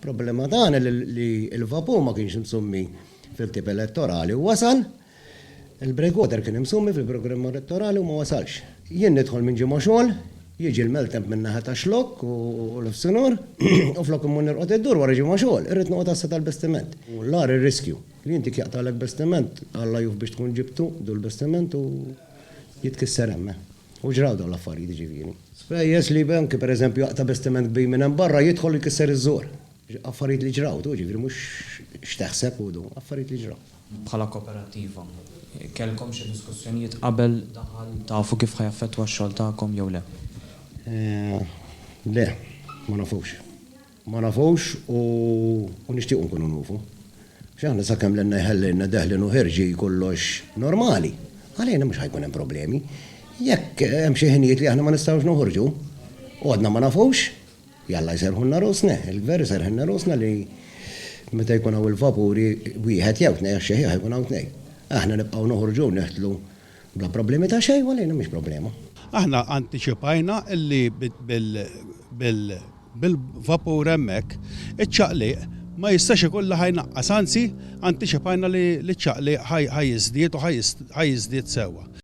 Il-problema tagħna li l-vapur ma kienx insommi fil-tip elettorali u wasal, il-breakwater kien insommi fil-programm elettorali u ma wasalx. Jien nidħol minn ġimgħa xogħol, jiġi l-meltemp minn naħa ta' xlok u l-fsinur, u flok immun nirqod id-dur wara ġimgħa xogħol, irrid noqgħod assa tal-bestiment. U l-ar ir-riskju li inti jaqtalek bestiment, Alla juf biex tkun ġibtu du l-bestiment u jitkisser hemme. U ġraw dawn l-affarijiet ġifieri. Spejjeż li banki pereżempju jaqta' bestiment kbir minn hemm barra jidħol jkisser iż-żur. Affarijiet li ġraw, tu ġifieri mhux x'taħseb u affarijiet li ġraw. Bħala kooperattiva, kellkom xi diskussjonijiet qabel daħal tafu kif ħajaffettwa x-xogħol tagħkom jew le? Le, ma nafux. Ma nafux u nixtiequ nkunu nufu. X'aħna sakemm lenna jħellilna deħlin u ħerġi kollox normali. Għalejna mhux ħajkun hemm problemi. Jekk hemm xi ħinijiet li aħna ma nistgħux noħorġu, u għadna ma nafux, jalla jserħulna rosna, il-gvern serħilna rosna li meta jkun hawn il-vapuri wieħed jew tnejn xi ħieħ jkun hawn tnejn. Aħna nibqgħu noħorġu neħtlu bla problemi ta' xejn għalejna mhix problema. Aħna antiċipajna illi bil-vapur hemmhekk iċ-ċaqliq ma jistax ikollha ħajnaqqas, anzi antiċipajna li ċ-ċaqliq ħajjiżdied u ħajjiżdied sewwa.